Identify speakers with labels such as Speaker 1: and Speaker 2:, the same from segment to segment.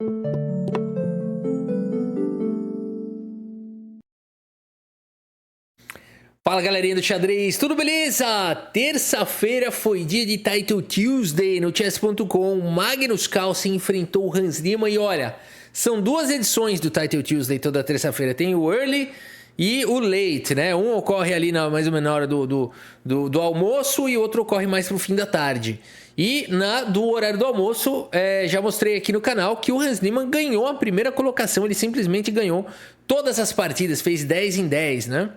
Speaker 1: Fala galerinha do xadrez, tudo beleza? Terça-feira foi dia de Title Tuesday no chess.com. Magnus Carlsen enfrentou o Hans Niemann e olha, são duas edições do Title Tuesday toda terça-feira. Tem o Early e o Late, né? Um ocorre ali mais ou menos na hora do almoço e outro ocorre mais pro fim da tarde. E do horário do almoço, já mostrei aqui no canal que o Hans Niemann ganhou a primeira colocação. Ele simplesmente ganhou todas as partidas, fez 10 em 10, né?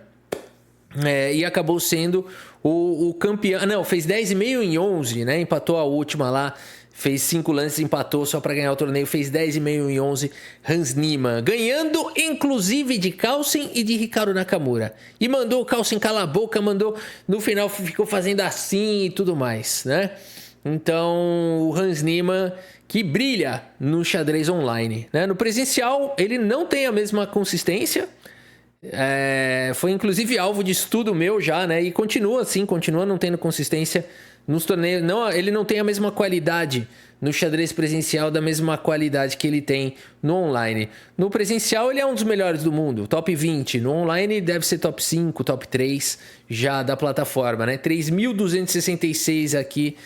Speaker 1: E acabou sendo o campeão. Não, fez 10,5 em 11, né? Empatou a última lá. Fez 5 lances, empatou só para ganhar o torneio. Fez 10,5 em 11, Hans Niemann. Ganhando, inclusive, de Carlsen e de Ricardo Nakamura. E mandou o Carlsen calar a boca, mandou... No final, ficou fazendo assim e tudo mais, né? Então, o Hans Niemann, que brilha no xadrez online, né? No presencial, ele não tem a mesma consistência. Foi inclusive alvo de estudo meu já, né? E continua assim, continua não tendo consistência nos torneios. Não, ele não tem a mesma qualidade no xadrez presencial, da mesma qualidade que ele tem no online. No presencial ele é um dos melhores do mundo, top 20. No online deve ser top 5, top 3 já da plataforma, né? 3.266 aqui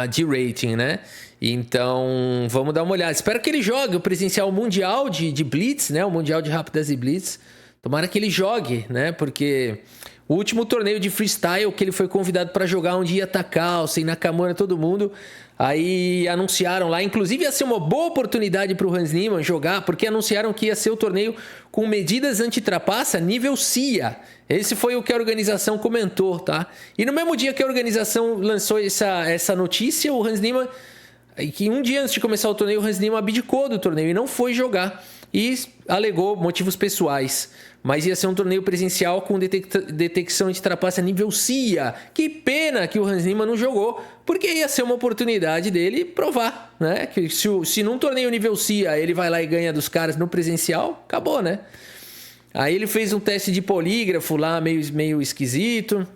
Speaker 1: de rating, né? Então, vamos dar uma olhada. Espero que ele jogue o presencial mundial de Blitz, né? O mundial de rápidas e Blitz. Tomara que ele jogue, né? Porque o último torneio de freestyle que ele foi convidado para jogar, onde ia Carlsen, Nakamura, todo mundo. Aí anunciaram lá, inclusive ia ser uma boa oportunidade para o Hans Niemann jogar, porque anunciaram que ia ser o torneio com medidas anti-trapaça nível CIA. Esse foi o que a organização comentou, tá? E no mesmo dia que a organização lançou essa notícia, o Hans Niemann, que um dia antes de começar o torneio, o Hans Niemann abdicou do torneio e não foi jogar. E alegou motivos pessoais. Mas ia ser um torneio presencial com detecção de trapaça nível CIA. Que pena que o Hans Niemann não jogou, porque ia ser uma oportunidade dele provar, né? Que se num torneio nível CIA ele vai lá e ganha dos caras no presencial, acabou, né? Aí ele fez um teste de polígrafo lá, meio esquisito.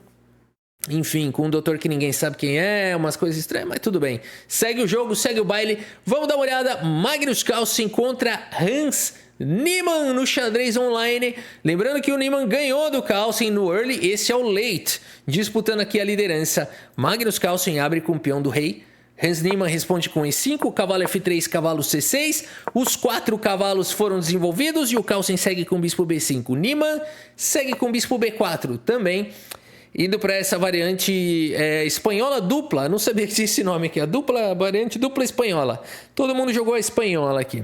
Speaker 1: Enfim, com um doutor que ninguém sabe quem é, umas coisas estranhas, mas tudo bem. Segue o jogo, segue o baile. Vamos dar uma olhada. Magnus Carlsen contra Hans Niemann no xadrez online. Lembrando que o Niemann ganhou do Carlsen no early, esse é o late. Disputando aqui a liderança. Magnus Carlsen abre com o peão do rei. Hans Niemann responde com E5, cavalo F3, cavalo C6. Os 4 cavalos foram desenvolvidos e o Carlsen segue com bispo B5. Niemann segue com bispo B4 também. Indo para essa variante espanhola dupla. Não sabia que tinha esse nome aqui. A variante dupla espanhola. Todo mundo jogou a espanhola aqui.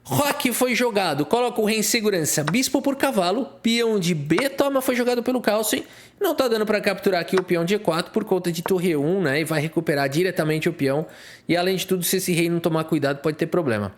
Speaker 1: Roque foi jogado. Coloca o rei em segurança. Bispo por cavalo. Peão de B. Toma, foi jogado pelo Carlsen. Não tá dando para capturar aqui o peão de E4 por conta de torre E1, né? E vai recuperar diretamente o peão. E além de tudo, se esse rei não tomar cuidado, pode ter problema.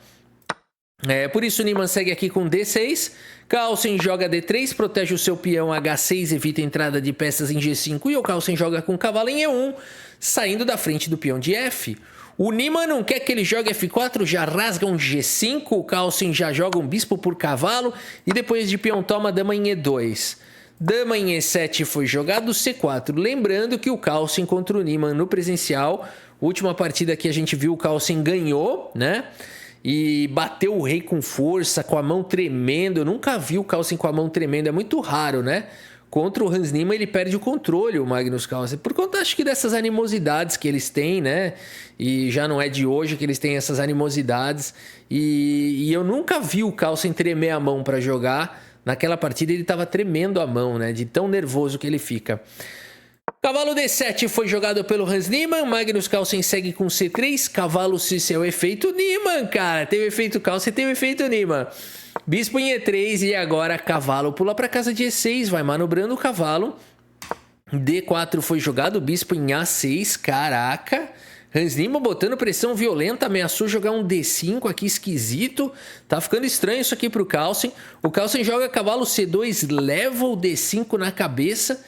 Speaker 1: Por isso o Niemann segue aqui com D6, Carlsen joga D3, protege o seu peão H6, evita a entrada de peças em G5 e o Carlsen joga com cavalo em E1, saindo da frente do peão de F. O Niemann não quer que ele jogue F4, já rasga um G5, o Carlsen já joga um bispo por cavalo e depois de peão toma dama em E2. Dama em E7 foi jogado C4, lembrando que o Carlsen contra o Niemann no presencial, última partida que a gente viu o Carlsen ganhou, né? E bateu o rei com força, com a mão tremendo. Eu nunca vi o Carlsen com a mão tremendo, é muito raro, né? Contra o Hans Niemann ele perde o controle, o Magnus Carlsen, por conta, acho que dessas animosidades que eles têm, né? E já não é de hoje que eles têm essas animosidades. E eu nunca vi o Carlsen tremer a mão para jogar. Naquela partida ele estava tremendo a mão, né? De tão nervoso que ele fica. Cavalo D7 foi jogado pelo Hans Niemann. Magnus Carlsen segue com C3. Cavalo C6 é o efeito Niemann, cara. Teve o efeito Carlsen, teve o efeito Niemann. Bispo em E3 e agora cavalo pula para casa de E6. Vai manobrando o cavalo. D4 foi jogado. Bispo em A6. Caraca. Hans Niemann botando pressão violenta. Ameaçou jogar um D5 aqui esquisito. Tá ficando estranho isso aqui pro Carlsen. O Carlsen joga cavalo C2. Leva o D5 na cabeça.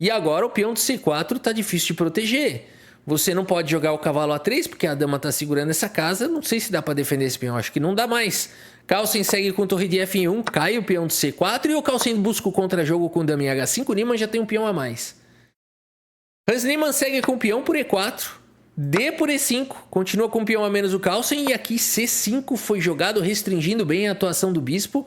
Speaker 1: E agora o peão de C4 tá difícil de proteger. Você não pode jogar o cavalo A3 porque a dama tá segurando essa casa. Não sei se dá para defender esse peão, acho que não dá mais. Carlsen segue com torre de F1, cai o peão de C4 e o Carlsen busca o contra-jogo com dama em H5. O Niemann já tem um peão a mais. Hans Niemann segue com o peão por E4. D por E5, continua com o peão a menos o Carlsen. E aqui C5 foi jogado, restringindo bem a atuação do bispo.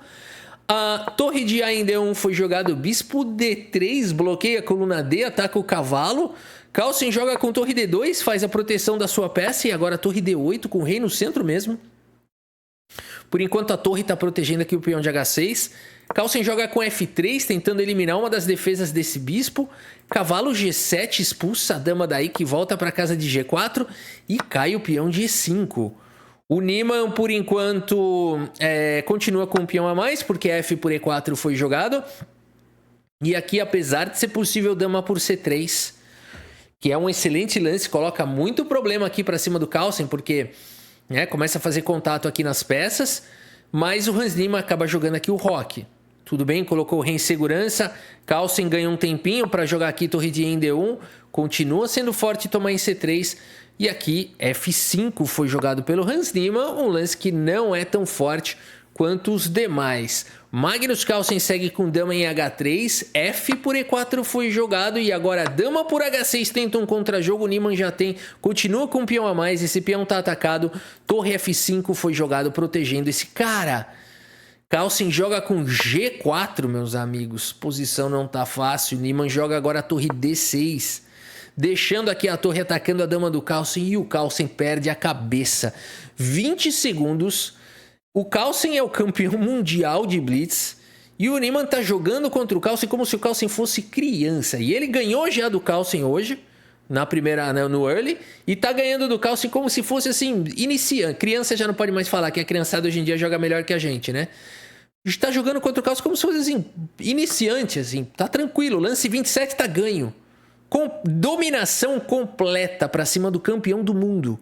Speaker 1: A torre de A em D1 foi jogado, bispo D3, bloqueia a coluna D, ataca o cavalo. Carlsen joga com torre D2, faz a proteção da sua peça. E agora torre D8 com o rei no centro mesmo. Por enquanto a torre está protegendo aqui o peão de H6. Carlsen joga com F3, tentando eliminar uma das defesas desse bispo. Cavalo G7 expulsa a dama daí, que volta para casa de G4. E cai o peão de E5. O Niemann, por enquanto, continua com o peão a mais, porque F por E4 foi jogado. E aqui, apesar de ser possível dama por C3, que é um excelente lance, coloca muito problema aqui para cima do Carlsen, porque começa a fazer contato aqui nas peças, mas o Hans Niemann acaba jogando aqui o roque. Tudo bem, colocou o rei em segurança, Carlsen ganha um tempinho para jogar aqui torre de E em D1, continua sendo forte tomar em C3, e aqui F5 foi jogado pelo Hans Niemann, um lance que não é tão forte quanto os demais. Magnus Carlsen segue com dama em H3, F por E4 foi jogado e agora dama por H6 tenta um contra-jogo, o Niemann já continua com um peão a mais, esse peão tá atacado, torre F5 foi jogado protegendo esse cara. Carlsen joga com G4, meus amigos, posição não tá fácil, Niemann joga agora a torre D6, deixando aqui a torre atacando a dama do Carlsen e o Carlsen perde a cabeça. 20 segundos... O Carlsen é o campeão mundial de Blitz e o Niemann tá jogando contra o Carlsen como se o Carlsen fosse criança. E ele ganhou já do Carlsen hoje, no early, e tá ganhando do Carlsen como se fosse assim, iniciante. Criança já não pode mais falar que a criançada hoje em dia joga melhor que a gente, né? Está jogando contra o Carlsen como se fosse assim, iniciante, assim, tá tranquilo. Lance 27 tá ganho. Com dominação completa pra cima do campeão do mundo.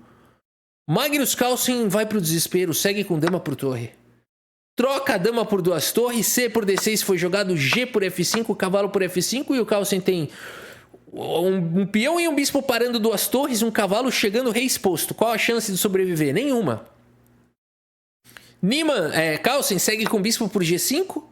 Speaker 1: Magnus Carlsen vai pro desespero, segue com dama por torre. Troca a dama por duas torres, C por D6 foi jogado, G por F5, cavalo por F5 e o Carlsen tem um peão e um bispo parando duas torres, um cavalo chegando rei exposto. Qual a chance de sobreviver? Nenhuma. Carlsen segue com bispo por G5.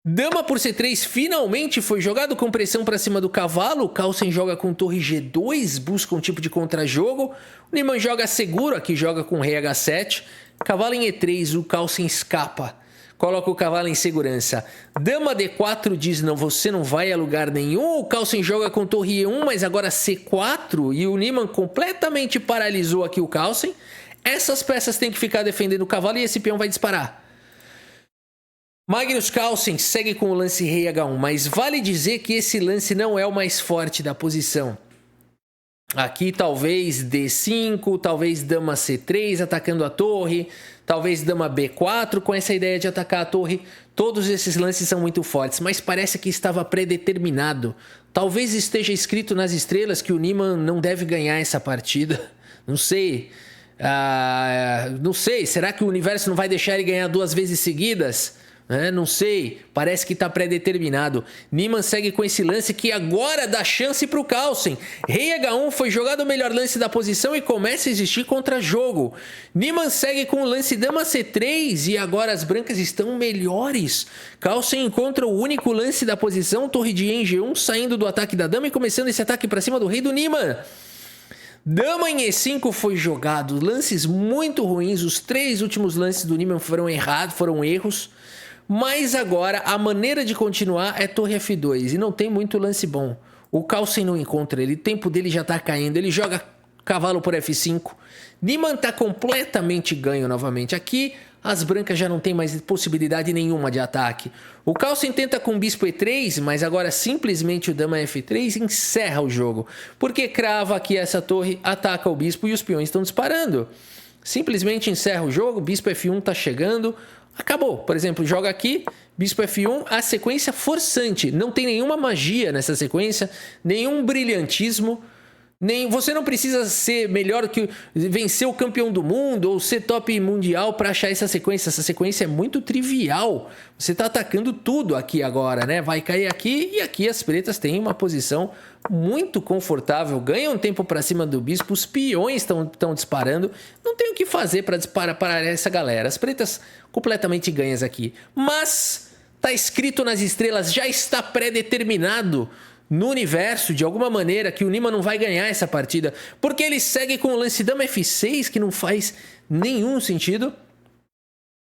Speaker 1: Dama por C3 finalmente foi jogado com pressão para cima do cavalo. Carlsen joga com torre G2, busca um tipo de contra-jogo. O Niemann joga seguro, aqui joga com rei H7. Cavalo em E3, o Carlsen escapa. Coloca o cavalo em segurança. Dama D4 diz, não, você não vai a lugar nenhum. O Carlsen joga com torre E1, mas agora C4. E o Niemann completamente paralisou aqui o Carlsen. Essas peças têm que ficar defendendo o cavalo e esse peão vai disparar. Magnus Carlsen segue com o lance rei H1, mas vale dizer que esse lance não é o mais forte da posição. Aqui talvez D5, talvez dama C3 atacando a torre, talvez dama B4 com essa ideia de atacar a torre. Todos esses lances são muito fortes, mas parece que estava predeterminado. Talvez esteja escrito nas estrelas que o Niemann não deve ganhar essa partida. Não sei. Não sei, será que o universo não vai deixar ele ganhar 2 vezes seguidas? Não sei, parece que está pré-determinado. Niemann segue com esse lance que agora dá chance para o Carlsen. Rei H1 foi jogado o melhor lance da posição e começa a existir contra-jogo. Niemann segue com o lance dama C3 e agora as brancas estão melhores. Carlsen encontra o único lance da posição, torre de E em G1, saindo do ataque da dama e começando esse ataque para cima do rei do Niemann. Dama em E5 foi jogado, lances muito ruins, os 3 últimos lances do Niemann foram errados, foram erros. Mas agora a maneira de continuar é torre F2 e não tem muito lance bom. O Carlsen não encontra ele, o tempo dele já tá caindo, ele joga cavalo por F5. Niemann tá completamente ganho novamente. Aqui as brancas já não tem mais possibilidade nenhuma de ataque. O Carlsen tenta com bispo E3, mas agora simplesmente o dama F3 encerra o jogo. Porque crava aqui essa torre, ataca o bispo e os peões estão disparando. Simplesmente encerra o jogo, bispo F1 tá chegando... Acabou. Por exemplo, joga aqui, bispo F1, a sequência forçante. Não tem nenhuma magia nessa sequência, nenhum brilhantismo. Você não precisa ser melhor que vencer o campeão do mundo ou ser top mundial para achar essa sequência. Essa sequência é muito trivial. Você está atacando tudo aqui agora, né? Vai cair aqui e aqui as pretas têm uma posição muito confortável. Ganham tempo para cima do bispo. Os peões estão disparando. Não tem o que fazer para disparar para essa galera. As pretas completamente ganhas aqui. Mas tá escrito nas estrelas, já está pré-determinado. no universo, de alguma maneira, que o Nima não vai ganhar essa partida. Porque ele segue com o lance dama F6, que não faz nenhum sentido.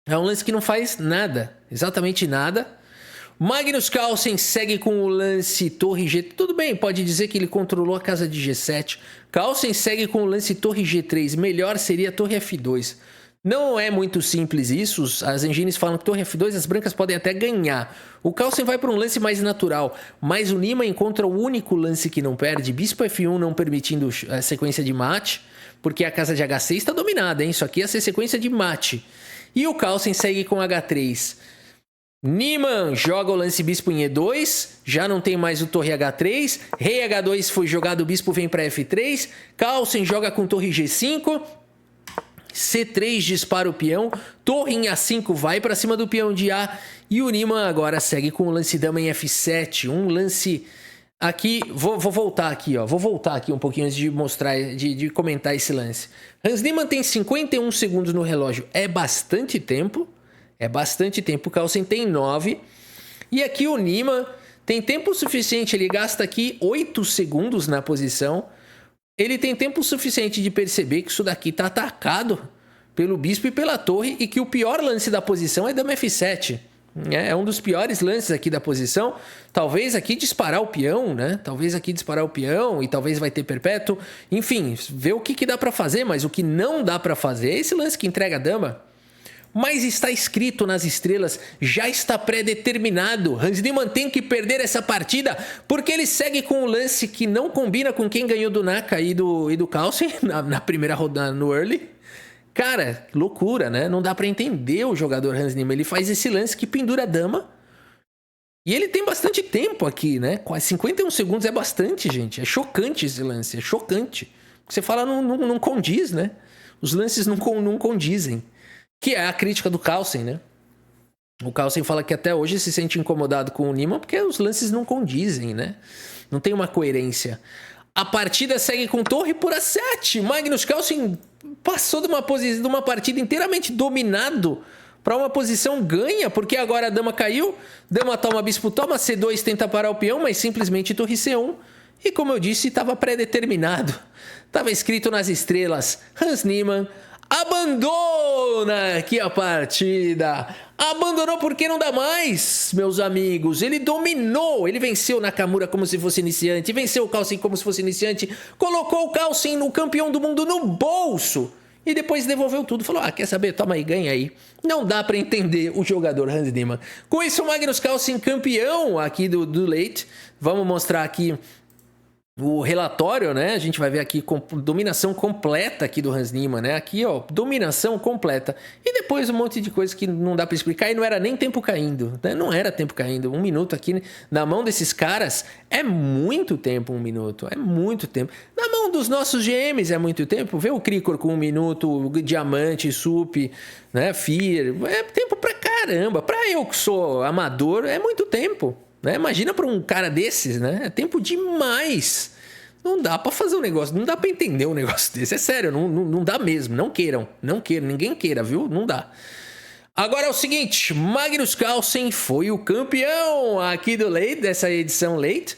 Speaker 1: É um lance que não faz nada, exatamente nada. Magnus Carlsen segue com o lance torre G... Tudo bem, pode dizer que ele controlou a casa de G7. Carlsen segue com o lance torre G3. Melhor seria torre F2. Não é muito simples isso. As engines falam que torre F2 as brancas podem até ganhar. O Carlsen vai para um lance mais natural. Mas o Nima encontra o único lance que não perde. Bispo F1 não permitindo a sequência de mate. Porque a casa de H6 está dominada, hein? Isso aqui ia ser sequência de mate. E o Carlsen segue com H3. Niemann joga o lance bispo em E2, já não tem mais o torre H3, rei H2 foi jogado, o bispo vem para F3, Carlsen joga com torre G5, C3 dispara o peão, torre em A5 vai para cima do peão de A, e o Niemann agora segue com o lance dama em F7, um lance... Aqui, vou voltar aqui, ó. Vou voltar aqui um pouquinho antes de mostrar, de comentar esse lance. Hans Niemann tem 51 segundos no relógio. É bastante tempo. É bastante tempo. O Carlsen tem 9. E aqui o Niemann tem tempo suficiente. Ele gasta aqui 8 segundos na posição. Ele tem tempo suficiente de perceber que isso daqui tá atacado pelo bispo e pela torre. E que o pior lance da posição é dama F7. É um dos piores lances aqui da posição. Talvez aqui disparar o peão, né? Talvez aqui disparar o peão e talvez vai ter perpétuo. Enfim, ver o que dá para fazer, mas o que não dá para fazer é esse lance que entrega a dama. Mas está escrito nas estrelas, já está pré-determinado. Hans Niemann tem que perder essa partida porque ele segue com um lance que não combina com quem ganhou do Naka e do Carlsen na primeira rodada no early. Cara, loucura, né? Não dá pra entender o jogador Hans Niemann. Ele faz esse lance que pendura a dama. E ele tem bastante tempo aqui, né? Quase 51 segundos é bastante, gente. É chocante esse lance, é chocante. Você fala, não condiz, né? Os lances não condizem. Que é a crítica do Carlsen, né? O Carlsen fala que até hoje se sente incomodado com o Niemann porque os lances não condizem, né? Não tem uma coerência. A partida segue com torre por A7. Magnus Carlsen passou de uma partida inteiramente dominado para uma posição ganha, porque agora a dama caiu, dama toma, bispo toma, C2 tenta parar o peão, mas simplesmente torre C1. E como eu disse, estava pré-determinado. Estava escrito nas estrelas, Hans Niemann abandona aqui a partida. Abandonou porque não dá mais, meus amigos. Ele dominou, ele venceu Nakamura como se fosse iniciante, venceu o Carlsen como se fosse iniciante, colocou o Carlsen no campeão do mundo no bolso e depois devolveu tudo. Falou, quer saber? Toma aí, ganha aí. Não dá pra entender o jogador Hans Niemann. Com isso, o Magnus Carlsen campeão aqui do Late. Vamos mostrar aqui o relatório, né? A gente vai ver aqui dominação completa aqui do Hans Niemann, né? Aqui, ó, dominação completa. E depois um monte de coisa que não dá pra explicar e não era nem tempo caindo, né? Não era tempo caindo. 1 minuto aqui na mão desses caras é muito tempo, 1 minuto. É muito tempo. Na mão dos nossos GMs é muito tempo. Vê o Krikor com 1 minuto, o Diamante, Sup, né? Fear. É tempo pra caramba. Pra eu que sou amador, é muito tempo. Né? Imagina para um cara desses, né? É tempo demais. Não dá para fazer um negócio, não dá para entender um negócio desse. É sério, não dá mesmo. Não queiram, ninguém queira, viu? Não dá. Agora é o seguinte, Magnus Carlsen foi o campeão aqui do Late, dessa edição Late.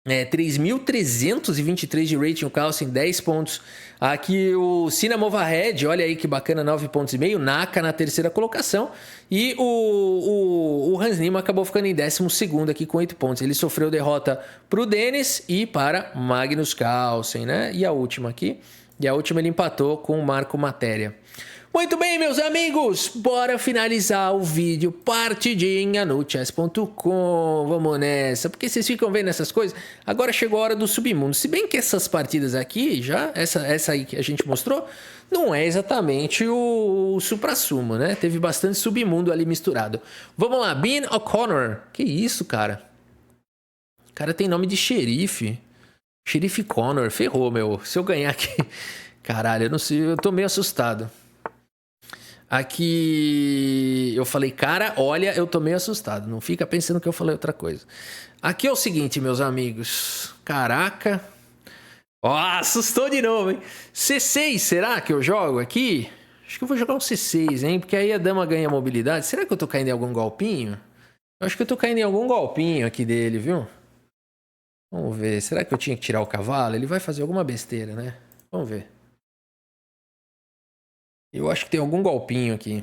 Speaker 1: 3.323 de rating, o Carlsen, 10 pontos. Aqui o Sina Movahead, olha aí que bacana, 9,5 pontos. Naka na terceira colocação. E o Hans Niemann acabou ficando em 12º aqui com 8 pontos. Ele sofreu derrota para o Denis e para Magnus Carlsen, né? E a última aqui. E a última ele empatou com o Marco Matéria. Muito bem, meus amigos, bora finalizar o vídeo partidinha no chess.com. Vamos nessa, porque vocês ficam vendo essas coisas. Agora chegou a hora do submundo. Se bem que essas partidas aqui, já essa aí que a gente mostrou, não é exatamente o supra-sumo, né? Teve bastante submundo ali misturado. Vamos lá, Bean O'Connor. Que isso, cara? O cara tem nome de xerife. Xerife Connor. Ferrou, meu. Se eu ganhar aqui... Caralho, eu não sei, eu tô meio assustado. Aqui eu falei, cara, olha, eu tô meio assustado. Não fica pensando que eu falei outra coisa. Aqui é o seguinte, meus amigos. Caraca. Ó, assustou de novo, hein? C6, será que eu jogo aqui? Acho que eu vou jogar um C6, hein? Porque aí a dama ganha mobilidade. Será que eu tô caindo em algum golpinho? Eu acho que eu tô caindo em algum golpinho aqui dele, viu? Vamos ver. Será que eu tinha que tirar o cavalo? Ele vai fazer alguma besteira, né? Vamos ver. Eu acho que tem algum golpinho aqui.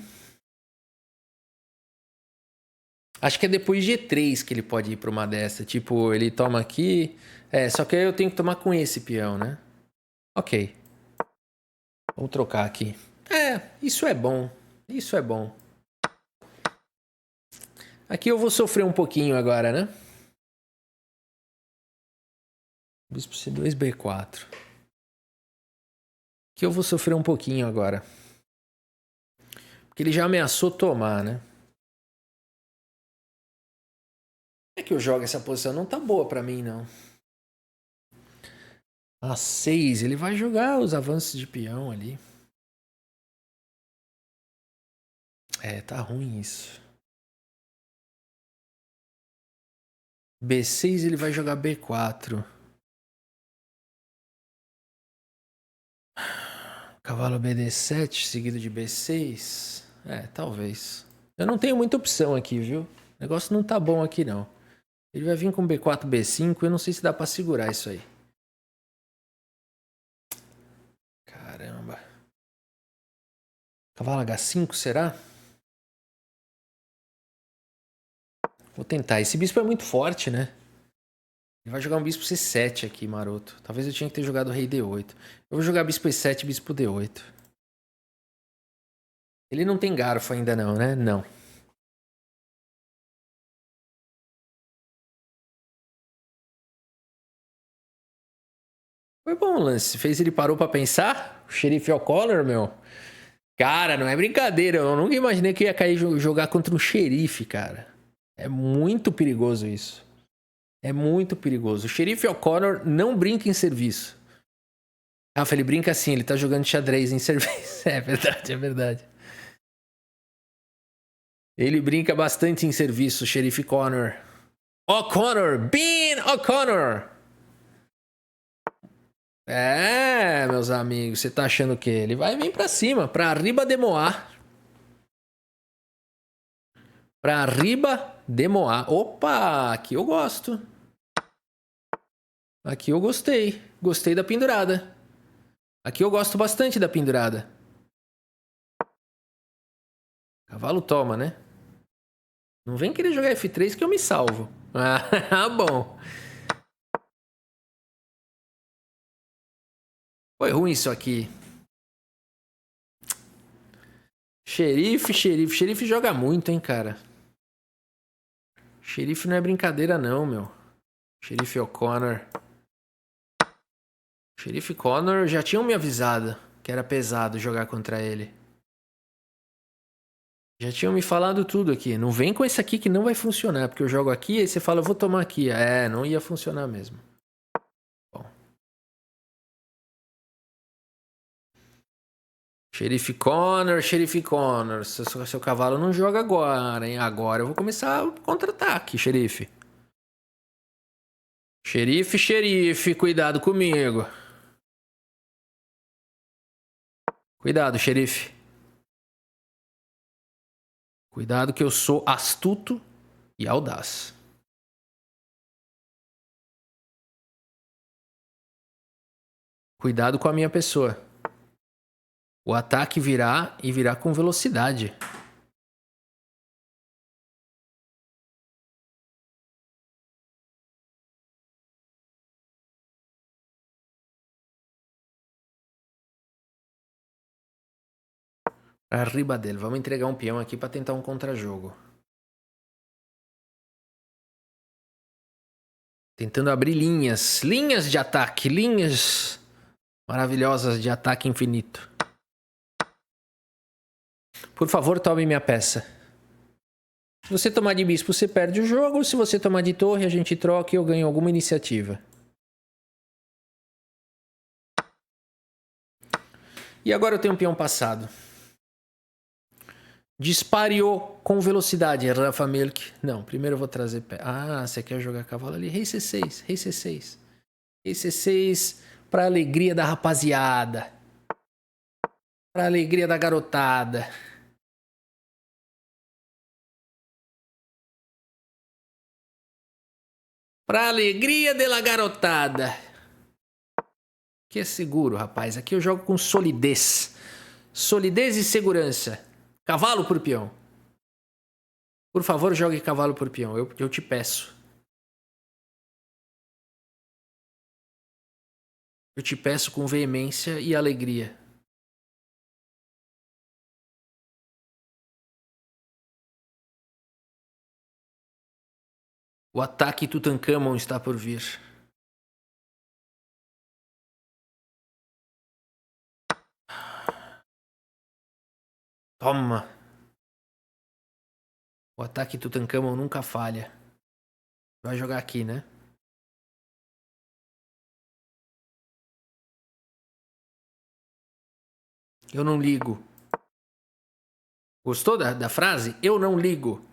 Speaker 1: Acho que é depois de E3 que ele pode ir pra uma dessa. Tipo, ele toma aqui. Só que aí eu tenho que tomar com esse peão, né? Ok. Vamos trocar aqui. Isso é bom. Isso é bom. Aqui eu vou sofrer um pouquinho agora, né? Bispo C2, B4. Aqui eu vou sofrer um pouquinho agora. Porque ele já ameaçou tomar, né? É que eu jogo essa posição. Não tá boa pra mim, não. A6. Ele vai jogar os avanços de peão ali. Tá ruim isso. B6 ele vai jogar B4. Cavalo BD7 seguido de B6. Talvez. Eu não tenho muita opção aqui, viu? O negócio não tá bom aqui, não. Ele vai vir com B4, B5. Eu não sei se dá pra segurar isso aí. Caramba. Cavalo H5, será? Vou tentar. Esse bispo é muito forte, né? Ele vai jogar um bispo C7 aqui, maroto. Talvez eu tinha que ter jogado rei D8. Eu vou jogar bispo E7 e bispo D8. Ele não tem garfo ainda não, né? Não. Foi bom o lance. Fez ele parou pra pensar. O xerife O'Connor, meu. Cara, não é brincadeira. Eu nunca imaginei que ia cair jogar contra um xerife, cara. É muito perigoso isso. É muito perigoso. O xerife O'Connor não brinca em serviço. Rafa, ele brinca assim, ele tá jogando xadrez em serviço. É verdade, é verdade. Ele brinca bastante em serviço, xerife Connor. O'Connor! Bean O'Connor! Meus amigos, você tá achando o quê? Ele vai vir pra cima, pra riba de Moá. Pra riba de Moá. Opa, aqui eu gosto. Aqui eu gostei. Gostei da pendurada. Aqui eu gosto bastante da pendurada. Cavalo toma, né? Não vem querer jogar F3 que eu me salvo. Ah, bom. Foi ruim isso aqui. Xerife, xerife. Xerife joga muito, hein, cara. Xerife não é brincadeira não, meu. Xerife O'Connor. Xerife Connor já tinham me avisado que era pesado jogar contra ele. Já tinham me falado tudo aqui. Não vem com esse aqui que não vai funcionar, porque eu jogo aqui e você fala, eu vou tomar aqui. Não ia funcionar mesmo. Bom. Xerife Connor, Xerife Connor. Seu cavalo não joga agora, hein? Agora eu vou começar o contra-ataque, xerife. Xerife, xerife, cuidado comigo. Cuidado, xerife. Cuidado que eu sou astuto e audaz. Cuidado com a minha pessoa. O ataque virá e virá com velocidade. Arriba dele. Vamos entregar um peão aqui para tentar um contra-jogo. Tentando abrir linhas. Linhas de ataque. Linhas maravilhosas de ataque infinito. Por favor, tome minha peça. Se você tomar de bispo, você perde o jogo. Se você tomar de torre, a gente troca e eu ganho alguma iniciativa. E agora eu tenho um peão passado. Dispareou com velocidade, Rafa Milk. Não, primeiro eu vou trazer... você quer jogar cavalo ali? Rei C6, rei C6. Rei C6 pra alegria da rapaziada. Pra alegria da garotada. Pra alegria de la garotada. Aqui é seguro, rapaz. Aqui eu jogo com solidez. Solidez e segurança. Cavalo por peão. Por favor, jogue cavalo por peão. Eu te peço. Eu te peço com veemência e alegria. O ataque Tutankhamon está por vir. Toma. O ataque Tutankhamon nunca falha. Vai jogar aqui, né? Eu não ligo. Gostou da frase? Eu não ligo.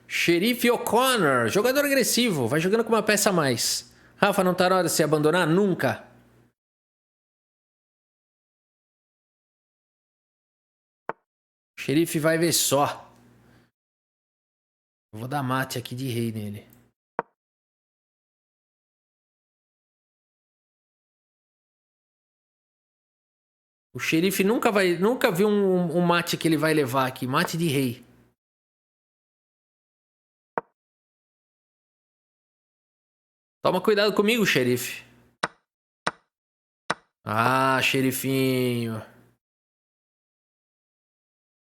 Speaker 1: Xerife O'Connor, jogador agressivo, vai jogando com uma peça a mais. Rafa, não tá na hora de se abandonar? Nunca. O xerife vai ver só. Eu vou dar mate aqui de rei nele. O xerife nunca viu um mate que ele vai levar aqui. Mate de rei. Toma cuidado comigo, xerife. Ah, xerifinho.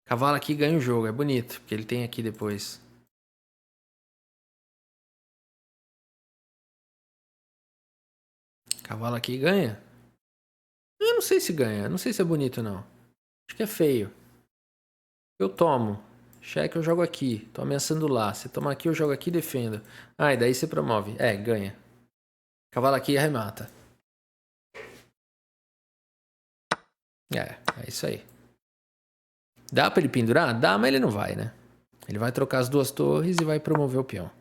Speaker 1: Cavalo aqui ganha o jogo. É bonito, porque ele tem aqui depois. Cavalo aqui ganha? Eu não sei se ganha. Não sei se é bonito, não. Acho que é feio. Eu tomo. Cheque, eu jogo aqui. Tô ameaçando lá. Você toma aqui, eu jogo aqui e defendo. Ah, e daí você promove. É, ganha. Cavalo aqui e arremata. É isso aí. Dá pra ele pendurar? Dá, mas ele não vai, né? Ele vai trocar as duas torres e vai promover o peão.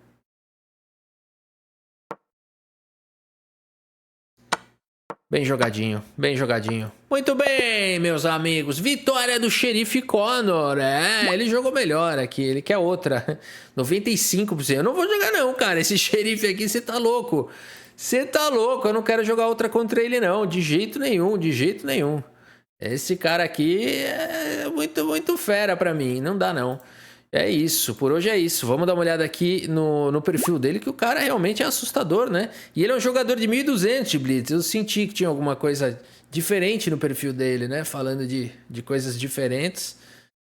Speaker 1: Bem jogadinho, bem jogadinho. Muito bem, meus amigos. Vitória do Xerife Connor. É, ele jogou melhor aqui. Ele quer outra. 95%. Eu não vou jogar não, cara. Esse xerife aqui, você tá louco. Você tá louco. Eu não quero jogar outra contra ele, não. De jeito nenhum, de jeito nenhum. Esse cara aqui é muito, muito fera pra mim. Não dá, não. É isso, por hoje é isso. Vamos dar uma olhada aqui no perfil dele, que o cara realmente é assustador, né? E ele é um jogador de 1.200 de Blitz. Eu senti que tinha alguma coisa diferente no perfil dele, né? Falando de coisas diferentes.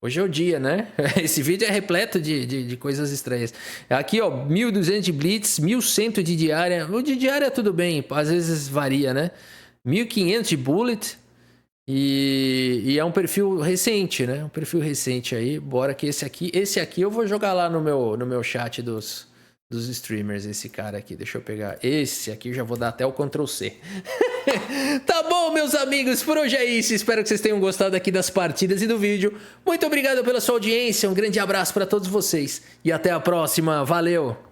Speaker 1: Hoje é o dia, né? Esse vídeo é repleto de coisas estranhas. Aqui, ó, 1.200 de Blitz, 1.100 de diária. O de diária tudo bem, às vezes varia, né? 1.500 de Bullet. E é um perfil recente, né? Um perfil recente aí. Bora que esse aqui eu vou jogar lá no meu chat dos streamers, esse cara aqui. Deixa eu pegar esse aqui, eu já vou dar até o Ctrl C. Tá bom, meus amigos, por hoje é isso. Espero que vocês tenham gostado aqui das partidas e do vídeo. Muito obrigado pela sua audiência, um grande abraço para todos vocês e até a próxima. Valeu!